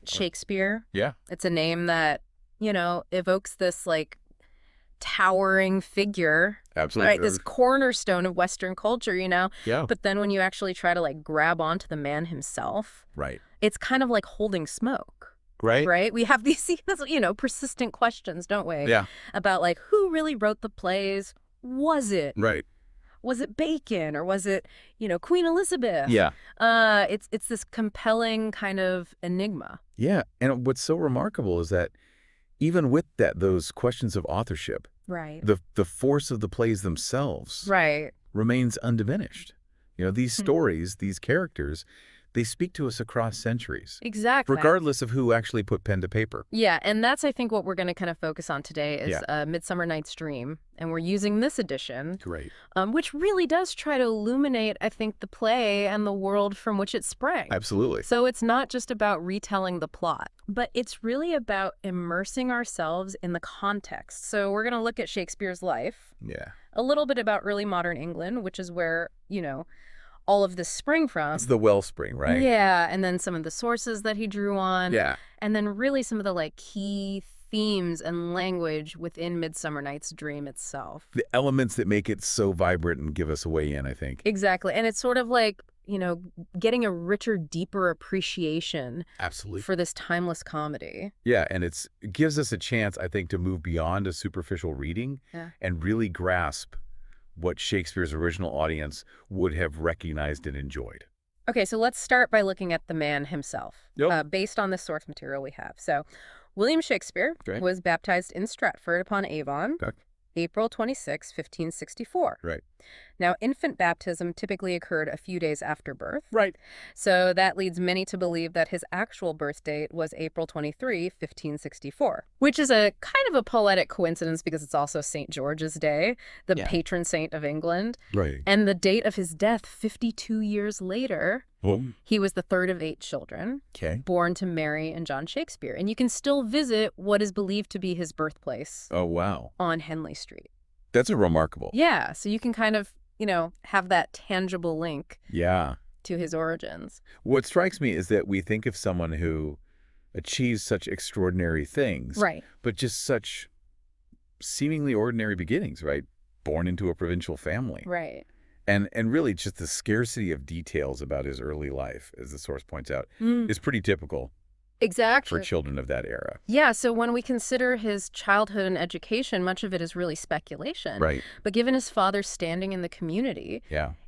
Shakespeare. Yeah. It's a name that, evokes this, like, towering figure. Absolutely. Right, this cornerstone of Western culture, Yeah. But then when you actually try to, like, grab onto the man himself, Right. it's kind of like holding smoke. Right. Right? We have these, persistent questions, don't we? Yeah. About, like, who really wrote the plays? Was it Right. Bacon, or was it, Queen Elizabeth? Yeah. It's this compelling kind of enigma. Yeah. And what's so remarkable is that even with those questions of authorship, Right. the force of the plays themselves Right. remains undiminished. These stories, these characters, they speak to us across centuries. Exactly. Regardless of who actually put pen to paper. Yeah, and that's, I think, what we're going to kind of focus on today is Yeah. Midsummer Night's Dream. And we're using this edition, Great. which really does try to illuminate, I think, the play and the world from which it sprang. Absolutely. So it's not just about retelling the plot, but it's really about immersing ourselves in the context. So we're going to look at Shakespeare's life, Yeah. a little bit about early modern England, which is where, all of this sprang from. It's the wellspring, right? Yeah, and then some of the sources that he drew on. Yeah. And then really some of the, like, key themes and language within Midsummer Night's Dream itself. The elements that make it so vibrant and give us a way in, I think. Exactly. And it's sort of like, getting a richer, deeper appreciation Absolutely. for this timeless comedy. Yeah, and it gives us a chance, I think, to move beyond a superficial reading and really grasp what Shakespeare's original audience would have recognized and enjoyed. Okay, so let's start by looking at the man himself, Yep. based on the source material we have. So William Shakespeare was baptized in Stratford-upon-Avon, April 26, 1564. Right. Now, infant baptism typically occurred a few days after birth. Right. So that leads many to believe that his actual birth date was April 23, 1564, which is a kind of a poetic coincidence because it's also St. George's Day, the patron saint of England. Right. And the date of his death, 52 years later, he was the third of 8 children born to Mary and John Shakespeare. And you can still visit what is believed to be his birthplace. Oh, wow. On Henley Street. That's a remarkable. Yeah, so you can kind of, have that tangible link to his origins. What strikes me is that we think of someone who achieves such extraordinary things, right? But just such seemingly ordinary beginnings, right? Born into a provincial family. Right. And really just the scarcity of details about his early life, as the source points out, is pretty typical. Exactly. For children of that era. Yeah, so when we consider his childhood and education, much of it is really speculation. Right. But given his father's standing in the community,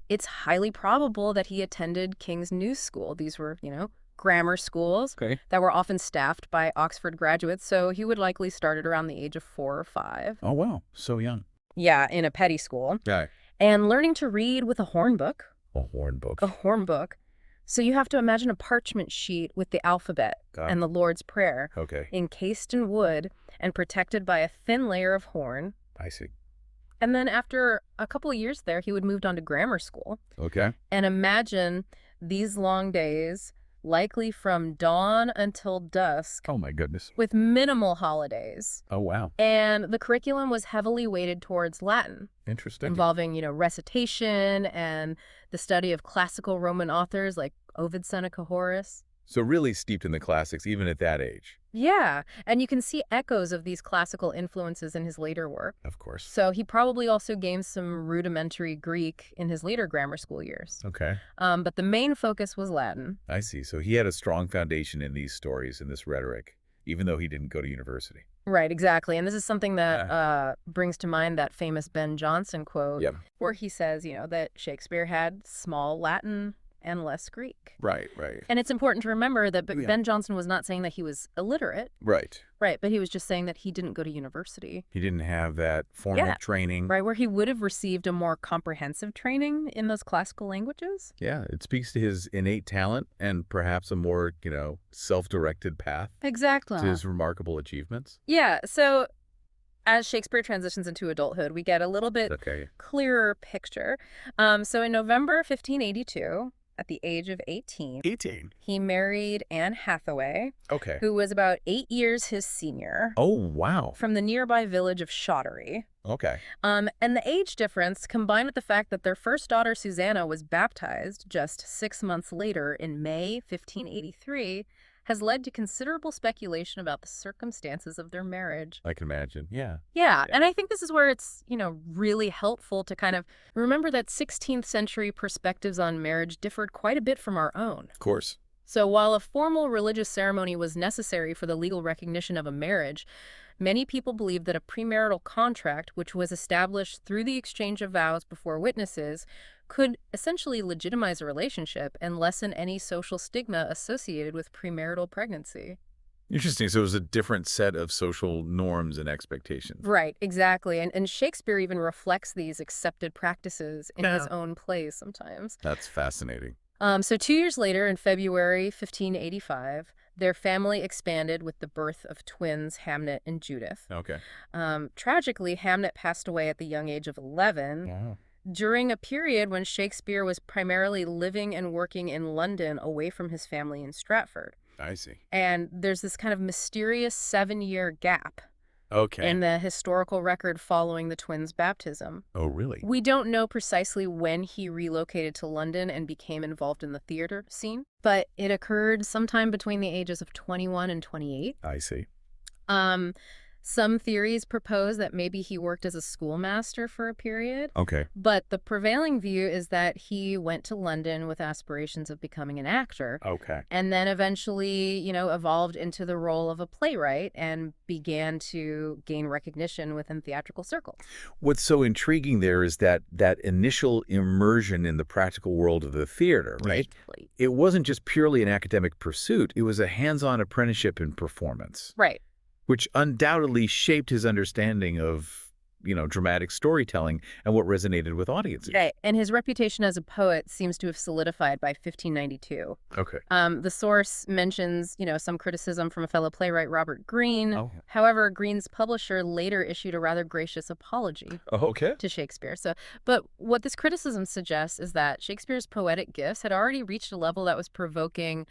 it's highly probable that he attended King's New School. These were, grammar schools that were often staffed by Oxford graduates, so he would likely started around the age of 4 or 5. Oh, wow. So young. Yeah, in a petty school. Yeah. And learning to read with a horn book. A horn book. A horn book. So you have to imagine a parchment sheet with the alphabet and the Lord's Prayer encased in wood and protected by a thin layer of horn. I see. And then after a couple of years there, he would move on to grammar school. Okay. And imagine these long days, likely from dawn until dusk. Oh, my goodness. With minimal holidays. Oh, wow. And the curriculum was heavily weighted towards Latin. Interesting. Involving, recitation and the study of classical Roman authors like Ovid, Seneca, Horace. So really steeped in the classics, even at that age. Yeah, and you can see echoes of these classical influences in his later work. Of course. So he probably also gained some rudimentary Greek in his later grammar school years. Okay. But the main focus was Latin. I see. So he had a strong foundation in these stories and this rhetoric, even though he didn't go to university. Right, exactly. And this is something that brings to mind that famous Ben Jonson quote, where he says, that Shakespeare had small Latin and less Greek. Right, right. And it's important to remember that Ben Jonson was not saying that he was illiterate. Right. Right, but he was just saying that he didn't go to university. He didn't have that formal training. Right, where he would have received a more comprehensive training in those classical languages. Yeah, it speaks to his innate talent and perhaps a more, self-directed path. Exactly. To his remarkable achievements. Yeah, so as Shakespeare transitions into adulthood, we get a little bit clearer picture. So in November 1582, at the age of 18, he married Anne Hathaway, who was about 8 years his senior. Oh, wow. From the nearby village of Shottery. Okay. And the age difference, combined with the fact that their first daughter, Susanna, was baptized just 6 months later in May 1583, has led to considerable speculation about the circumstances of their marriage. I can imagine. Yeah. Yeah, and I think this is where it's, really helpful to kind of remember that 16th century perspectives on marriage differed quite a bit from our own. Of course. So while a formal religious ceremony was necessary for the legal recognition of a marriage, many people believed that a premarital contract, which was established through the exchange of vows before witnesses, could essentially legitimize a relationship and lessen any social stigma associated with premarital pregnancy. Interesting. So it was a different set of social norms and expectations. Right, exactly. And Shakespeare even reflects these accepted practices in his own plays sometimes. That's fascinating. So 2 years later, in February 1585, their family expanded with the birth of twins Hamnet and Judith. Okay. Tragically, Hamnet passed away at the young age of 11. Wow. During a period when Shakespeare was primarily living and working in London away from his family in Stratford. I see. And there's this kind of mysterious 7-year gap Okay. in the historical record following the twins' baptism. Oh, really? We don't know precisely when he relocated to London and became involved in the theater scene, but it occurred sometime between the ages of 21 and 28. I see. Some theories propose that maybe he worked as a schoolmaster for a period. Okay. But the prevailing view is that he went to London with aspirations of becoming an actor. Okay. And then eventually, evolved into the role of a playwright and began to gain recognition within theatrical circles. What's so intriguing there is that initial immersion in the practical world of the theater, right? Exactly. It wasn't just purely an academic pursuit. It was a hands-on apprenticeship in performance. Right. Which undoubtedly shaped his understanding of, dramatic storytelling and what resonated with audiences. Right. And his reputation as a poet seems to have solidified by 1592. Okay. The source mentions, some criticism from a fellow playwright, Robert Greene. Oh. However, Greene's publisher later issued a rather gracious apology to Shakespeare. But what this criticism suggests is that Shakespeare's poetic gifts had already reached a level that was provoking,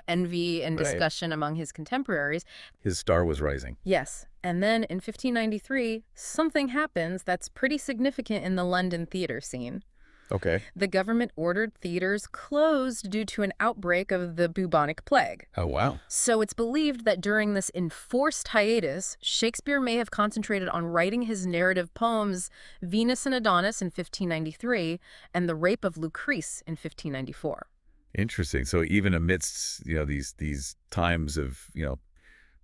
envy and discussion among his contemporaries. His star was rising. Yes. And then in 1593, something happens that's pretty significant in the London theater scene. Okay. The government ordered theaters closed due to an outbreak of the bubonic plague. Oh, wow. So it's believed that during this enforced hiatus, Shakespeare may have concentrated on writing his narrative poems Venus and Adonis in 1593 and The Rape of Lucrece in 1594. Interesting. So even amidst, these times of,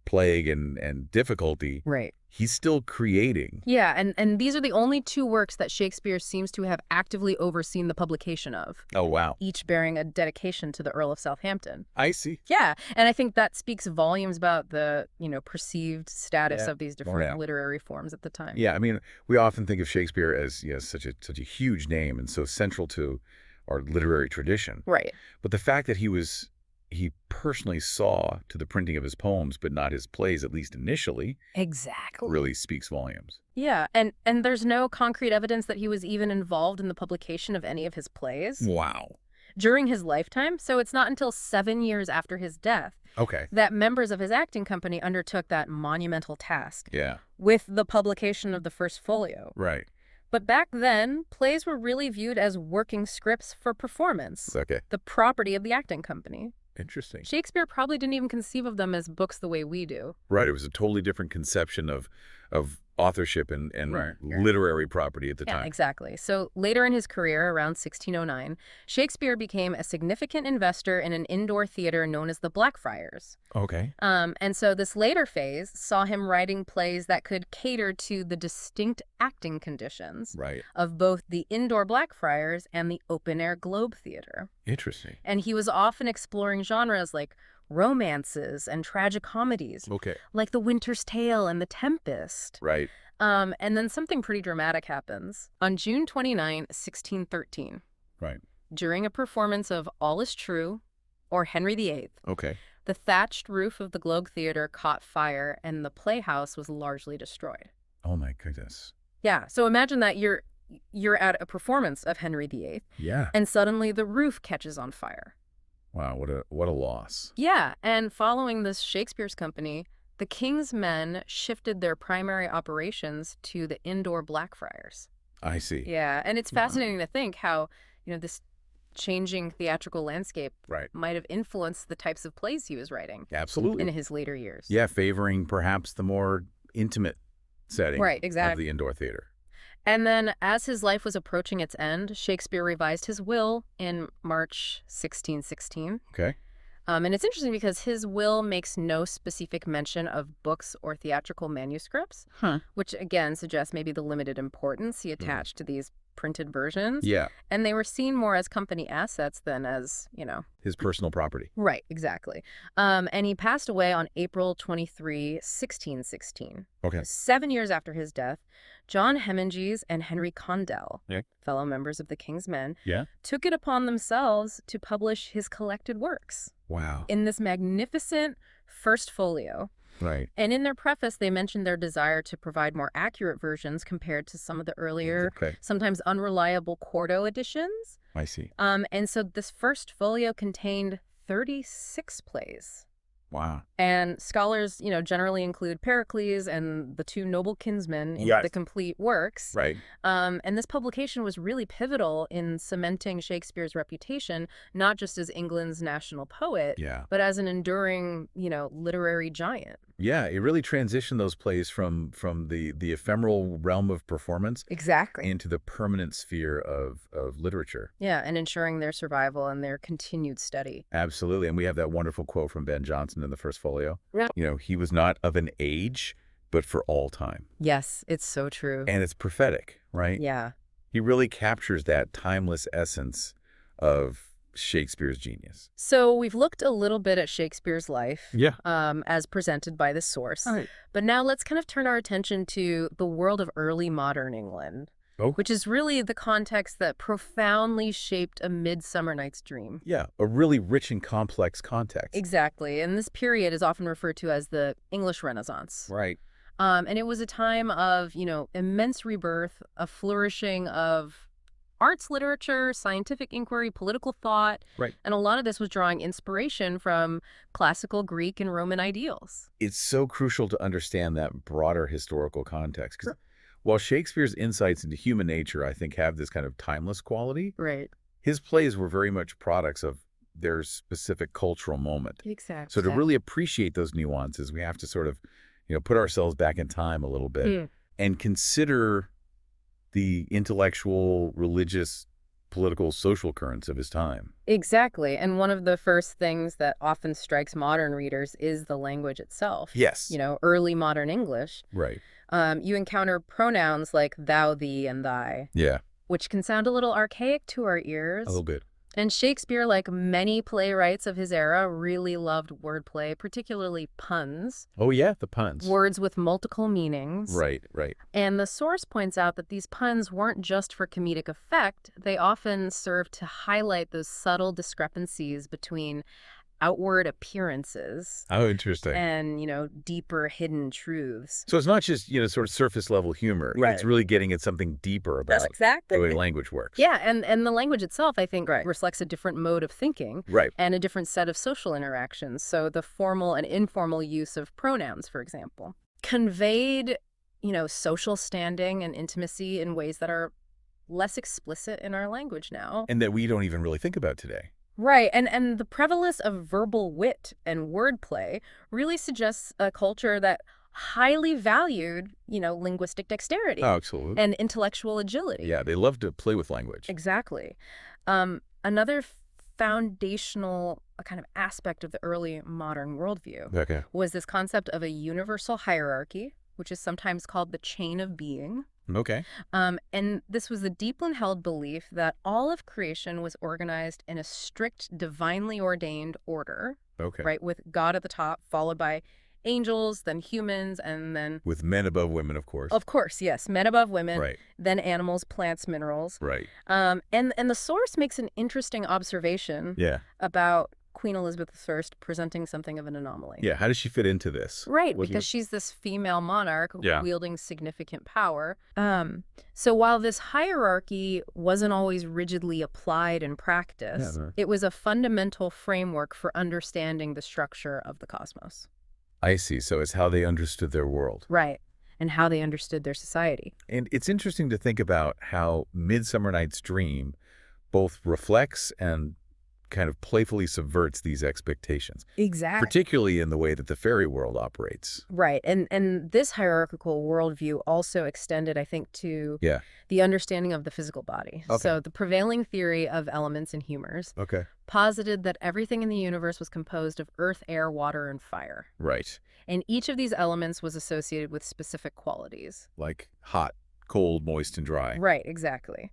plague and difficulty, right, he's still creating. Yeah, and these are the only two works that Shakespeare seems to have actively overseen the publication of. Oh, wow. Each bearing a dedication to the Earl of Southampton. I see. Yeah, and I think that speaks volumes about the, perceived status of these different literary forms at the time. Yeah, I mean, we often think of Shakespeare as such a huge name and so central to our literary tradition. Right. But the fact that he personally saw to the printing of his poems, but not his plays, at least initially, exactly, really speaks volumes. Yeah, and there's no concrete evidence that he was even involved in the publication of any of his plays. Wow. During his lifetime, so it's not until 7 years after his death that members of his acting company undertook that monumental task. Yeah. With the publication of the first folio. Right. But back then, plays were really viewed as working scripts for performance. Okay. The property of the acting company. Interesting. Shakespeare probably didn't even conceive of them as books the way we do. Right. It was a totally different conception of authorship and literary property at the time. Exactly. So later in his career, around 1609, Shakespeare became a significant investor in an indoor theater known as the Blackfriars. Okay. And so this later phase saw him writing plays that could cater to the distinct acting conditions of both the indoor Blackfriars and the open-air Globe Theater. Interesting. And he was often exploring genres like romances and tragic comedies. Okay. Like The Winter's Tale and The Tempest. Right. And then something pretty dramatic happens. On June 29, 1613. Right. During a performance of All Is True or Henry VIII. Okay. The thatched roof of the Globe Theater caught fire and the playhouse was largely destroyed. Oh my goodness. Yeah. So imagine that you're at a performance of Henry VIII. Yeah. And suddenly the roof catches on fire. Wow, what a loss. Yeah, and following this Shakespeare's company, the King's men shifted their primary operations to the indoor Blackfriars. I see. Yeah, and it's fascinating to think how, this changing theatrical landscape might have influenced the types of plays he was writing. Absolutely. In his later years. Yeah, favoring perhaps the more intimate setting exactly. of the indoor theater. And then as his life was approaching its end, Shakespeare revised his will in March 1616. Okay. And it's interesting because his will makes no specific mention of books or theatrical manuscripts, which again suggests maybe the limited importance he attached to these printed versions. Yeah. And they were seen more as company assets than as, his personal property. Right, exactly. And he passed away on April 23, 1616. Okay. 7 years after his death, John Heminges and Henry Condell, fellow members of the King's Men, took it upon themselves to publish his collected works. Wow. In this magnificent first folio. Right. And in their preface, they mentioned their desire to provide more accurate versions compared to some of the earlier, sometimes unreliable quarto editions. I see. And so this first folio contained 36 plays. Wow. And scholars, generally include Pericles and the two noble kinsmen in the complete works. Right. And this publication was really pivotal in cementing Shakespeare's reputation, not just as England's national poet, but as an enduring, literary giant. Yeah, it really transitioned those plays from the ephemeral realm of performance into the permanent sphere of literature. Yeah, and ensuring their survival and their continued study. Absolutely. And we have that wonderful quote from Ben Jonson in the first folio. He was not of an age, but for all time. Yes, it's so true. And it's prophetic, right? Yeah. He really captures that timeless essence of Shakespeare's genius. So we've looked a little bit at Shakespeare's life as presented by the source. But now let's kind of turn our attention to the world of early modern England, which is really the context that profoundly shaped A Midsummer Night's Dream. Yeah, a really rich and complex context. Exactly. And this period is often referred to as the English Renaissance. Right. And it was a time of, immense rebirth, a flourishing of arts, literature, scientific inquiry, political thought. Right. And a lot of this was drawing inspiration from classical Greek and Roman ideals. It's so crucial to understand that broader historical context. Because while Shakespeare's insights into human nature, I think, have this kind of timeless quality, his plays were very much products of their specific cultural moment. Exactly. So to really appreciate those nuances, we have to sort of, put ourselves back in time a little bit and consider the intellectual, religious, political, social currents of his time. Exactly. And one of the first things that often strikes modern readers is the language itself. Yes. Early modern English. Right. You encounter pronouns like thou, thee, and thy. Yeah. Which can sound a little archaic to our ears. A little bit. And Shakespeare, like many playwrights of his era, really loved wordplay, particularly puns. Oh, yeah, the puns. Words with multiple meanings. Right, right. And the source points out that these puns weren't just for comedic effect. They often served to highlight those subtle discrepancies between outward appearances. Oh, interesting. And, deeper hidden truths. So it's not just, sort of surface level humor. Right. It's really getting at something deeper about the way language works. Yeah, and the language itself, I think, reflects a different mode of thinking. Right. And a different set of social interactions. So the formal and informal use of pronouns, for example, conveyed, social standing and intimacy in ways that are less explicit in our language now. And that we don't even really think about today. Right. And the prevalence of verbal wit and wordplay really suggests a culture that highly valued, linguistic dexterity. Oh, absolutely. And intellectual agility. Yeah, they love to play with language. Exactly. Another foundational kind of aspect of the early modern worldview was this concept of a universal hierarchy, which is sometimes called the chain of being. Okay. And this was the deeply held belief that all of creation was organized in a strict, divinely ordained order. Okay. Right, with God at the top, followed by angels, then humans, and then... With men above women, of course. Of course, yes. Men above women. Right. Then animals, plants, minerals. Right. And the source makes an interesting observation about Queen Elizabeth I presenting something of an anomaly. Yeah, how does she fit into this? Right, because she's this female monarch wielding significant power. So while this hierarchy wasn't always rigidly applied in practice, it was a fundamental framework for understanding the structure of the cosmos. I see. So it's how they understood their world. Right, and how they understood their society. And it's interesting to think about how Midsummer Night's Dream both reflects and kind of playfully subverts these expectations. Exactly. Particularly in the way that the fairy world operates. Right. And this hierarchical worldview also extended, I think, to the understanding of the physical body. Okay. So the prevailing theory of elements and humors posited that everything in the universe was composed of earth, air, water, and fire. Right. And each of these elements was associated with specific qualities. Like hot, cold, moist, and dry. Right, exactly.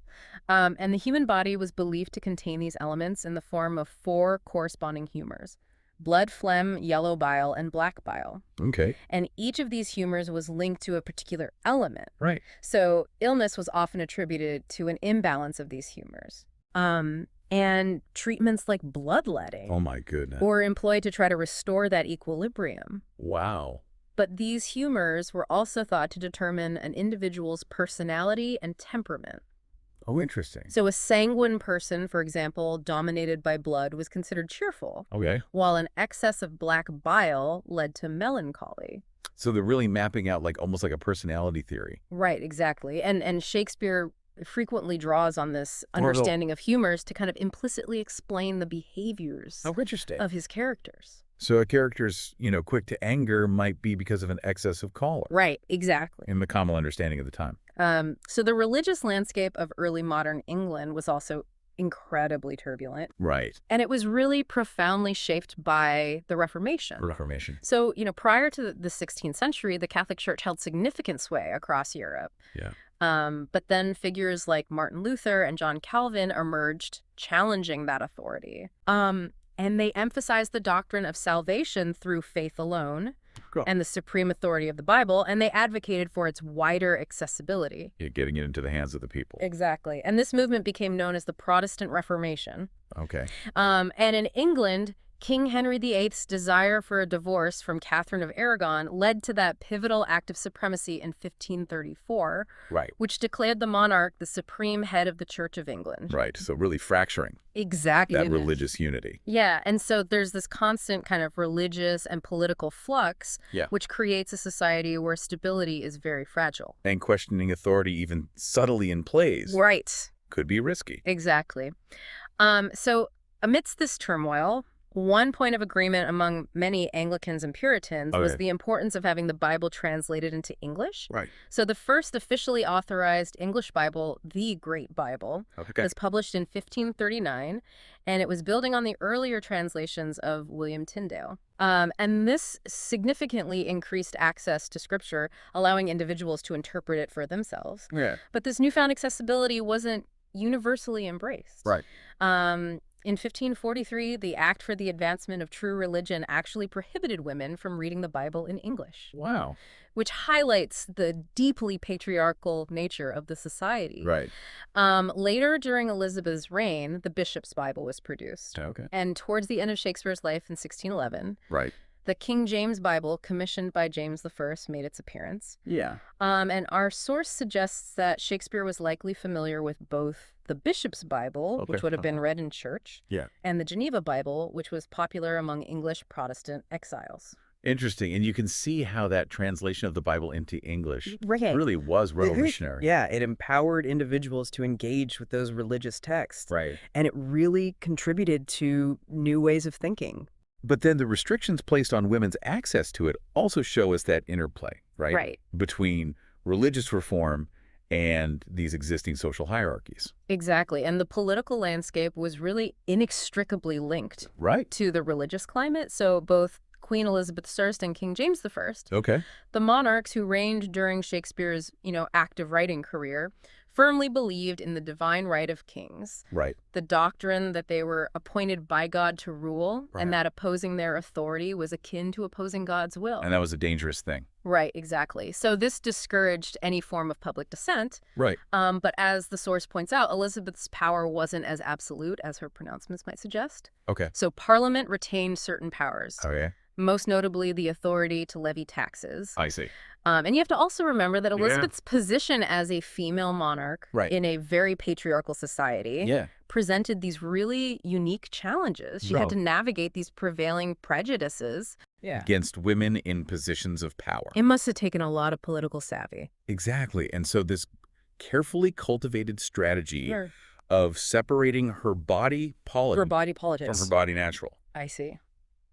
And the human body was believed to contain these elements in the form of 4 corresponding humors: blood, phlegm, yellow bile, and black bile. Okay. And each of these humors was linked to a particular element. Right. So illness was often attributed to an imbalance of these humors. And treatments like bloodletting Oh, my goodness. were employed to try to restore that equilibrium. Wow. But these humors were also thought to determine an individual's personality and temperament. Oh, interesting. So a sanguine person, for example, dominated by blood, was considered cheerful, Okay. while an excess of black bile led to melancholy. So they're really mapping out like almost like a personality theory. Right, exactly. And Shakespeare frequently draws on this understanding of humors to kind of implicitly explain the behaviors of his characters. So a character's, quick to anger might be because of an excess of choler. Right, exactly. In the common understanding of the time. So the religious landscape of early modern England was also incredibly turbulent. Right. And it was really profoundly shaped by the Reformation. So, prior to the 16th century, the Catholic Church held significant sway across Europe. Yeah. But then figures like Martin Luther and John Calvin emerged, challenging that authority. And they emphasized the doctrine of salvation through faith alone and the supreme authority of the Bible, and they advocated for its wider accessibility. Yeah, getting it into the hands of the people. Exactly. And this movement became known as the Protestant Reformation. Okay. And in England, King Henry VIII's desire for a divorce from Catherine of Aragon led to that pivotal act of supremacy in 1534, which declared the monarch the supreme head of the Church of England. Right, so really fracturing that religious unity. Yeah, and so there's this constant kind of religious and political flux, which creates a society where stability is very fragile. And questioning authority even subtly in plays could be risky. Exactly. So amidst this turmoil, one point of agreement among many Anglicans and Puritans was the importance of having the Bible translated into English. Right. So the first officially authorized English Bible, the Great Bible, was published in 1539, and it was building on the earlier translations of William Tyndale. And this significantly increased access to Scripture, allowing individuals to interpret it for themselves. Yeah. But this newfound accessibility wasn't universally embraced. Right. In 1543, the Act for the Advancement of True Religion actually prohibited women from reading the Bible in English. Wow. Which highlights the deeply patriarchal nature of the society. Right. Later, during Elizabeth's reign, the Bishop's Bible was produced. Okay. And towards the end of Shakespeare's life in 1611, the King James Bible, commissioned by James I, made its appearance. Yeah. And our source suggests that Shakespeare was likely familiar with both the Bishop's Bible, which would have been read in church, and the Geneva Bible, which was popular among English Protestant exiles. Interesting. And you can see how that translation of the Bible into English really was revolutionary. Yeah, it empowered individuals to engage with those religious texts. Right. And it really contributed to new ways of thinking. But then the restrictions placed on women's access to it also show us that interplay, right? Between religious reform and these existing social hierarchies. Exactly. And the political landscape was really inextricably linked to the religious climate. So both Queen Elizabeth I and King James I, the monarchs who reigned during Shakespeare's, active writing career, firmly believed in the divine right of kings. The doctrine that they were appointed by God to rule, and that opposing their authority was akin to opposing God's will. And that was a dangerous thing. Right, exactly. So this discouraged any form of public dissent. Right. But as the source points out, Elizabeth's power wasn't as absolute as her pronouncements might suggest. Okay. So Parliament retained certain powers. Okay. Most notably the authority to levy taxes. I see. And you have to also remember that Elizabeth's position as a female monarch in a very patriarchal society presented these really unique challenges. She had to navigate these prevailing prejudices against women in positions of power. It must have taken a lot of political savvy. Exactly. And so this carefully cultivated strategy of separating her body politic from her body natural. I see.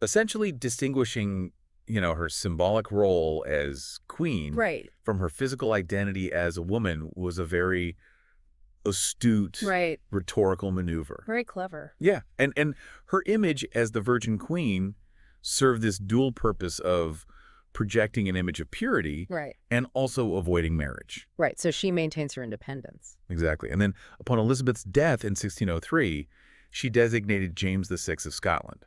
Essentially distinguishing, her symbolic role as queen from her physical identity as a woman was a very astute rhetorical maneuver. Very clever. Yeah. And her image as the Virgin Queen served this dual purpose of projecting an image of purity and also avoiding marriage. Right. So she maintains her independence. Exactly. And then upon Elizabeth's death in 1603, she designated James VI of Scotland,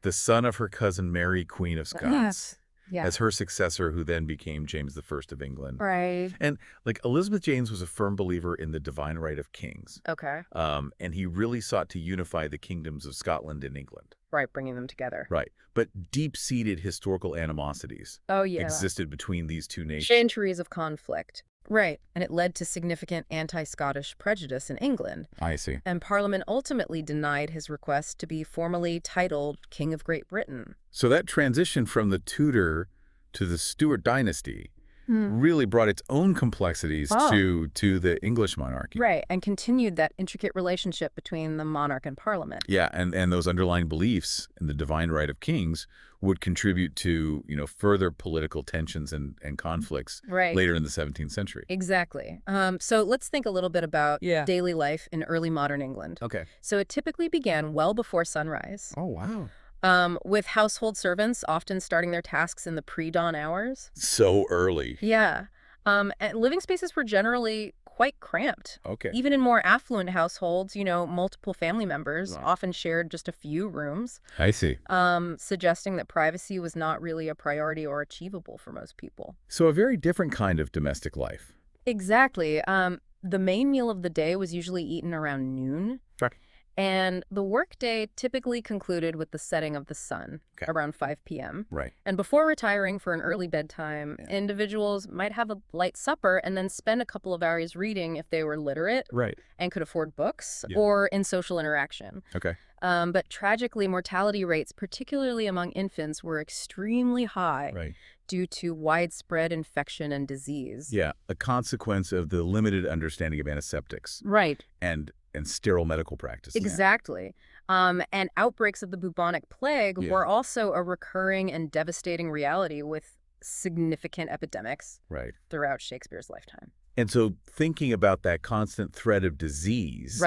the son of her cousin Mary, Queen of Scots, as her successor, who then became James I of England. Right. And Elizabeth James was a firm believer in the divine right of kings. And he really sought to unify the kingdoms of Scotland and England. Right, bringing them together. Right. But deep-seated historical animosities existed between these two nations. Centuries of conflict. Right. And it led to significant anti-Scottish prejudice in England. I see. And Parliament ultimately denied his request to be formally titled King of Great Britain. So that transition from the Tudor to the Stuart dynasty really brought its own complexities to the English monarchy. Right, and continued that intricate relationship between the monarch and Parliament. Yeah, and those underlying beliefs in the divine right of kings would contribute to, further political tensions and conflicts later in the 17th century. Exactly. So let's think a little bit about daily life in early modern England. So it typically began well before sunrise. Oh, wow. With household servants often starting their tasks in the pre-dawn hours. So early. Yeah. And living spaces were generally quite cramped. Even in more affluent households, multiple family members often shared just a few rooms. I see. Suggesting that privacy was not really a priority or achievable for most people. So a very different kind of domestic life. Exactly. The main meal of the day was usually eaten around noon. And the workday typically concluded with the setting of the sun around 5 p.m. Right. And before retiring for an early bedtime, individuals might have a light supper and then spend a couple of hours reading if they were literate and could afford books or in social interaction. But tragically, mortality rates, particularly among infants, were extremely high due to widespread infection and disease. Yeah, a consequence of the limited understanding of antiseptics. And sterile medical practices. Exactly. And outbreaks of the bubonic plague were also a recurring and devastating reality with significant epidemics throughout Shakespeare's lifetime. And so thinking about that constant threat of disease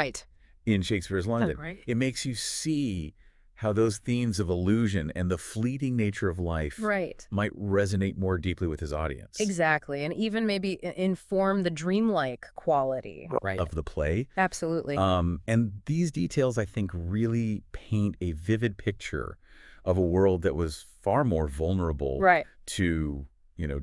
in Shakespeare's London, it makes you see how those themes of illusion and the fleeting nature of life might resonate more deeply with his audience. Exactly. And even maybe inform the dreamlike quality of the play. Absolutely. And these details, I think, really paint a vivid picture of a world that was far more vulnerable to,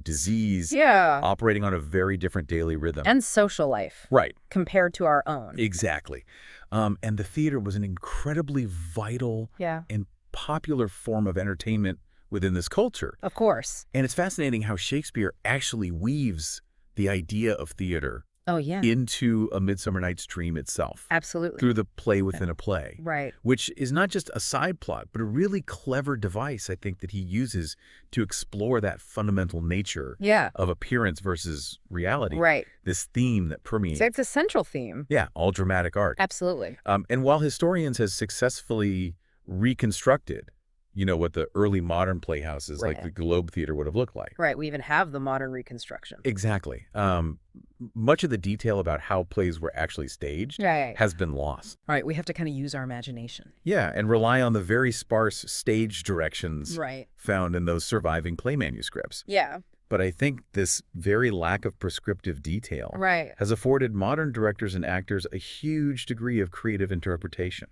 disease, operating on a very different daily rhythm. And social life. Compared to our own. Exactly. And the theater was an incredibly vital and popular form of entertainment within this culture. Of course. And it's fascinating how Shakespeare actually weaves the idea of theater into A Midsummer Night's Dream itself. Absolutely. Through the play within a play. Right. Which is not just a side plot, but a really clever device, I think, that he uses to explore that fundamental nature of appearance versus reality. This theme that permeates. So it's a central theme. Yeah, all dramatic art. Absolutely. And while historians have successfully reconstructed what the early modern playhouses like the Globe Theater would have looked like. We even have the modern reconstruction. Exactly. Much of the detail about how plays were actually staged has been lost. We have to kind of use our imagination. Yeah, and rely on the very sparse stage directions found in those surviving play manuscripts. But I think this very lack of prescriptive detail has afforded modern directors and actors a huge degree of creative interpretation.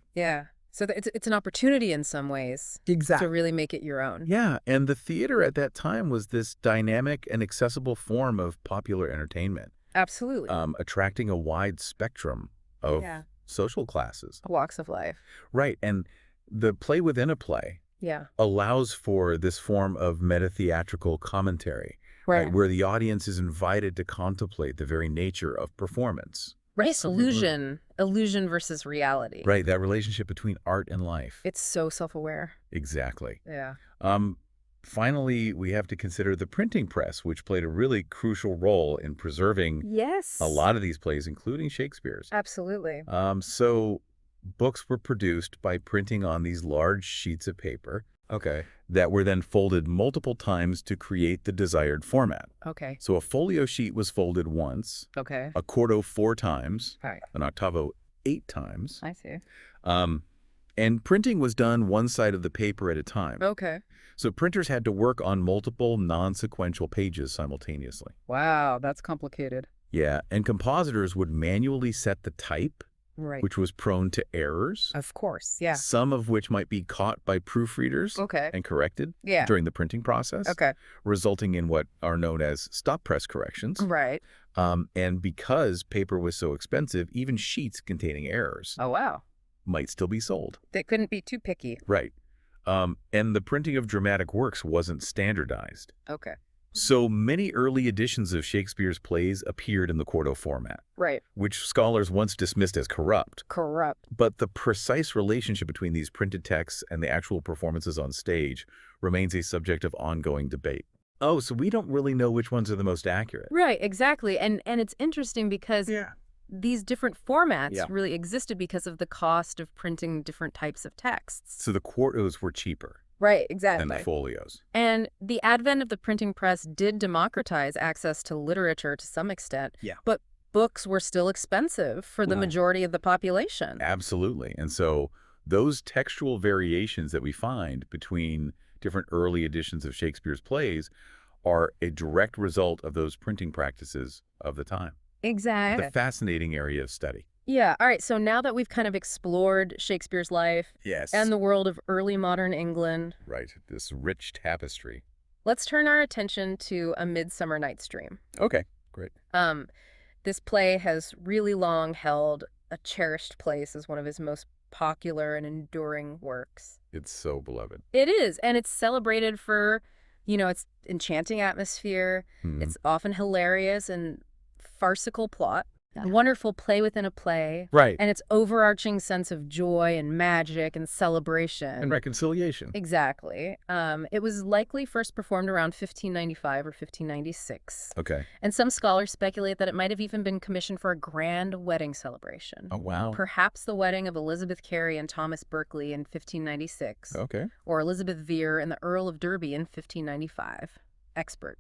So it's an opportunity in some ways to really make it your own. Yeah, and the theater at that time was this dynamic and accessible form of popular entertainment. Absolutely. Attracting a wide spectrum of social classes. Walks of life. Right, and the play within a play allows for this form of meta-theatrical commentary, where the audience is invited to contemplate the very nature of performance. Illusion versus reality. That relationship between art and life. It's so self-aware. Exactly. finally, we have to consider the printing press, which played a really crucial role in preserving a lot of these plays, including Shakespeare's. Absolutely. So books were produced by printing on these large sheets of paper that were then folded multiple times to create the desired format. Okay. So a folio sheet was folded once, Okay. a quarto 4 times, Right. an octavo 8 times. I see. And printing was done one side of the paper at a time. Okay. So printers had to work on multiple non-sequential pages simultaneously. Wow, that's complicated. Yeah, and compositors would manually set the type, Right. which was prone to errors. Of course, yeah. Some of which might be caught by proofreaders and corrected during the printing process, resulting in what are known as stop press corrections. Right. And because paper was so expensive, even sheets containing errors Oh, wow. might still be sold. They couldn't be too picky. Right. And the printing of dramatic works wasn't standardized. Okay. So many early editions of Shakespeare's plays appeared in the quarto format, Right. which scholars once dismissed as corrupt. Corrupt. But the precise relationship between these printed texts and the actual performances on stage remains a subject of ongoing debate. Oh, so we don't really know which ones are the most accurate. Right, exactly. And it's interesting because these different formats really existed because of the cost of printing different types of texts. So the quartos were cheaper. Right, exactly. And the folios. And the advent of the printing press did democratize access to literature to some extent. Yeah. But books were still expensive for the majority of the population. Absolutely. And so those textual variations that we find between different early editions of Shakespeare's plays are a direct result of those printing practices of the time. Exactly. The fascinating area of study. Yeah. All right. So now that we've kind of explored Shakespeare's life and the world of early modern England. Right. This rich tapestry. Let's turn our attention to A Midsummer Night's Dream. Okay, great. This play has really long held a cherished place as one of his most popular and enduring works. It's so beloved. It is. And it's celebrated for, its enchanting atmosphere. It's often hilarious and farcical plot. A wonderful play within a play. Right. And its overarching sense of joy and magic and celebration. And reconciliation. Exactly. It was likely first performed around 1595 or 1596. Okay. And some scholars speculate that it might have even been commissioned for a grand wedding celebration. Oh, wow. Perhaps the wedding of Elizabeth Cary and Thomas Berkeley in 1596. Okay. Or Elizabeth Vere and the Earl of Derby in 1595. Expert